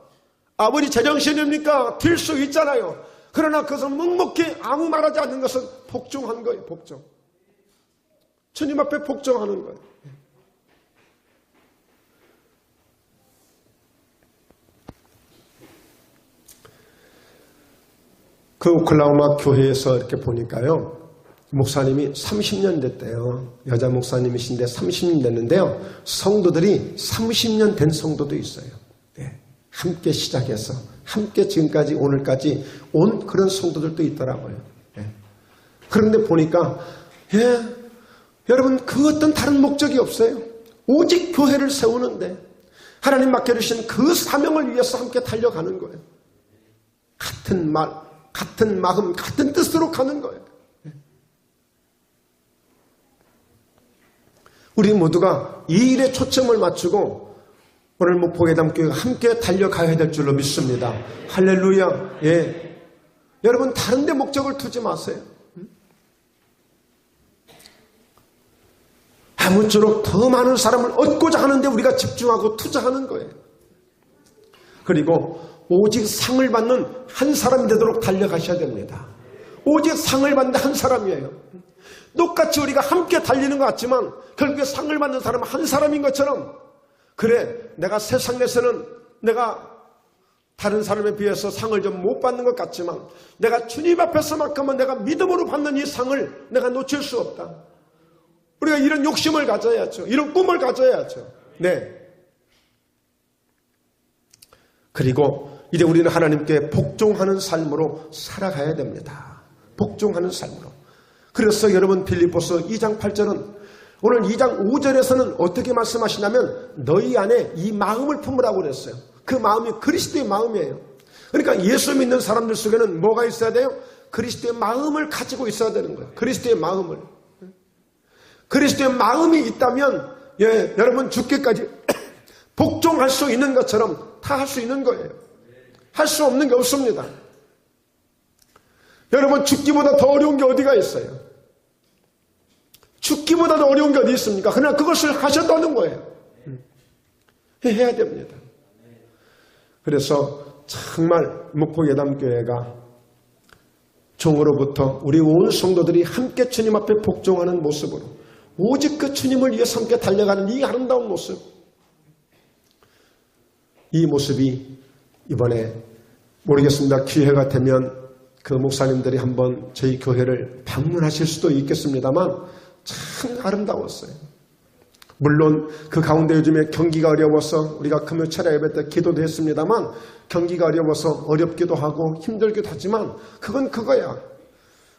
아버지 제정신입니까? 뛸 수 있잖아요. 그러나 그것은 묵묵히 아무 말하지 않는 것은 복종한 거예요. 복종. 주님 앞에 복종하는 거예요. 그 오클라호마 교회에서 이렇게 보니까요, 목사님이 30년 됐대요. 여자 목사님이신데 30년 됐는데요, 성도들이 30년 된 성도도 있어요. 네. 함께 시작해서 함께 지금까지 오늘까지 온 그런 성도들도 있더라고요. 네. 그런데 보니까 여러분, 그 어떤 다른 목적이 없어요. 오직 교회를 세우는데 하나님 맡겨주신 그 사명을 위해서 함께 달려가는 거예요. 같은 말, 같은 마음, 같은 뜻으로 가는 거예요. 우리 모두가 이 일에 초점을 맞추고 오늘 목포괴담교회가 함께 달려가야 될 줄로 믿습니다. 할렐루야. 예. 여러분, 다른 데 목적을 두지 마세요. 아무쪼록 더 많은 사람을 얻고자 하는데 우리가 집중하고 투자하는 거예요. 그리고 오직 상을 받는 한 사람이 되도록 달려가셔야 됩니다. 오직 상을 받는 한 사람이에요. 똑같이 우리가 함께 달리는 것 같지만 결국에 상을 받는 사람은 한 사람인 것처럼, 그래, 내가 세상 내에서는 내가 다른 사람에 비해서 상을 좀 못 받는 것 같지만 내가 주님 앞에서만큼은 내가 믿음으로 받는 이 상을 내가 놓칠 수 없다. 우리가 이런 욕심을 가져야죠. 이런 꿈을 가져야죠. 네. 그리고 이제 우리는 하나님께 복종하는 삶으로 살아가야 됩니다. 복종하는 삶으로. 그래서 여러분, 빌립보서 2장 8절은 오늘 2장 5절에서는 어떻게 말씀하시냐면 너희 안에 이 마음을 품으라고 그랬어요. 그 마음이 그리스도의 마음이에요. 그러니까 예수 믿는 사람들 속에는 뭐가 있어야 돼요? 그리스도의 마음을 가지고 있어야 되는 거예요. 그리스도의 마음을. 그리스도의 마음이 있다면 여러분 죽기까지 복종할 수 있는 것처럼 다 할 수 있는 거예요. 할 수 없는 게 없습니다. 여러분, 죽기보다 더 어려운 게 어디가 있어요? 죽기보다 더 어려운 게 어디 있습니까? 그러나 그것을 하셨다는 거예요. 해야 됩니다. 그래서 정말 목포예담교회가 종으로부터 우리 온 성도들이 함께 주님 앞에 복종하는 모습으로 오직 그 주님을 위해서 함께 달려가는 이 아름다운 모습, 이 모습이 이번에 모르겠습니다. 기회가 되면 그 목사님들이 한번 저희 교회를 방문하실 수도 있겠습니다만 참 아름다웠어요. 물론 그 가운데 요즘에 경기가 어려워서 우리가 금요 철야 예배 때 기도도 했습니다만 경기가 어려워서 어렵기도 하고 힘들기도 하지만 그건 그거야.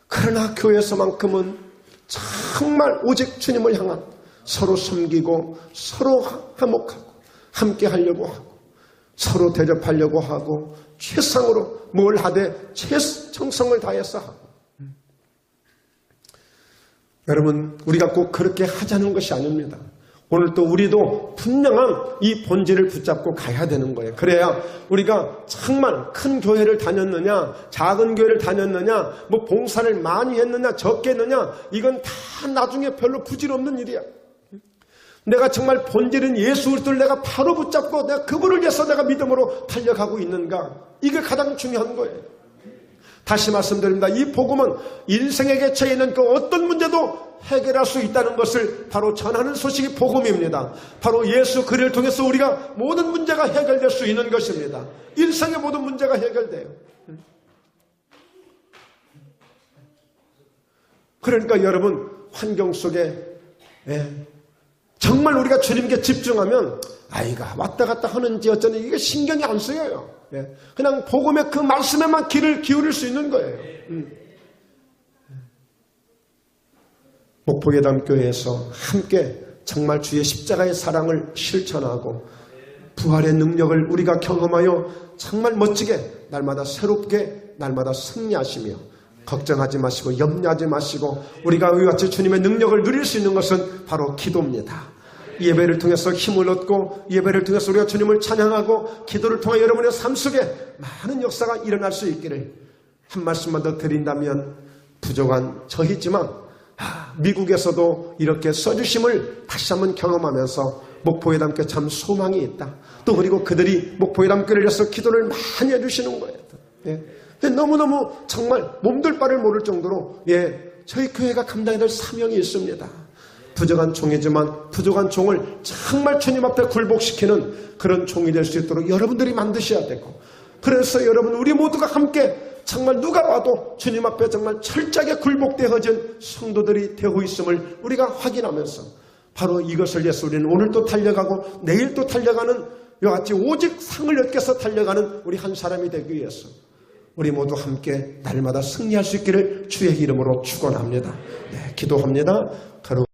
그러나 교회에서만큼은 정말 오직 주님을 향한 서로 섬기고 서로 화목하고 함께 하려고 하고 서로 대접하려고 하고 최상으로 뭘 하되 최정성을 다해서 하고. 여러분, 우리가 꼭 그렇게 하자는 것이 아닙니다. 오늘 또 우리도 분명한 이 본질을 붙잡고 가야 되는 거예요. 그래야 우리가 정말 큰 교회를 다녔느냐 작은 교회를 다녔느냐 뭐 봉사를 많이 했느냐 적게 했느냐 이건 다 나중에 별로 부질없는 일이야. 내가 정말 본질인 예수 그리스도를 내가 바로 붙잡고 내가 그분을 위해서 내가 믿음으로 달려가고 있는가, 이게 가장 중요한 거예요. 다시 말씀드립니다. 이 복음은 인생의 객체에 있는 그 어떤 문제도 해결할 수 있다는 것을 바로 전하는 소식이 복음입니다. 바로 예수 그리스도를 통해서 우리가 모든 문제가 해결될 수 있는 것입니다. 일생의 모든 문제가 해결돼요. 그러니까 여러분, 환경 속에 정말 우리가 주님께 집중하면 아이가 왔다 갔다 하는지 어쩌니 이게 신경이 안 쓰여요. 예. 그냥 복음의 그 말씀에만 귀를 기울일 수 있는 거예요. 목포예담교회에서 함께 정말 주의 십자가의 사랑을 실천하고 부활의 능력을 우리가 경험하여 정말 멋지게 날마다 새롭게 날마다 승리하시며 걱정하지 마시고 염려하지 마시고 우리가 이와 같이 주님의 능력을 누릴 수 있는 것은 바로 기도입니다. 예배를 통해서 힘을 얻고 예배를 통해서 우리가 주님을 찬양하고 기도를 통해 여러분의 삶 속에 많은 역사가 일어날 수 있기를 한 말씀만 더 드린다면 부족한 저이지만 미국에서도 이렇게 써주심을 다시 한번 경험하면서 목포예담교회 참 소망이 있다. 또 그리고 그들이 목포예담교회를 위해서 기도를 많이 해주시는 거예요. 예. 근데 너무너무 정말 몸둘 바를 모를 정도로 저희 교회가 감당해야 될 사명이 있습니다. 부족한 종이지만 부족한 종을 정말 주님 앞에 굴복시키는 그런 종이 될 수 있도록 여러분들이 만드셔야 되고 그래서 여러분 우리 모두가 함께 정말 누가 봐도 주님 앞에 정말 철저하게 굴복되어진 성도들이 되고 있음을 우리가 확인하면서 바로 이것을 위해서 우리는 오늘 또 달려가고 내일 또 달려가는 이와 같이 오직 상을 얻기 위해서 달려가는 우리 한 사람이 되기 위해서 우리 모두 함께 날마다 승리할 수 있기를 주의 이름으로 축원합니다. 기도합니다.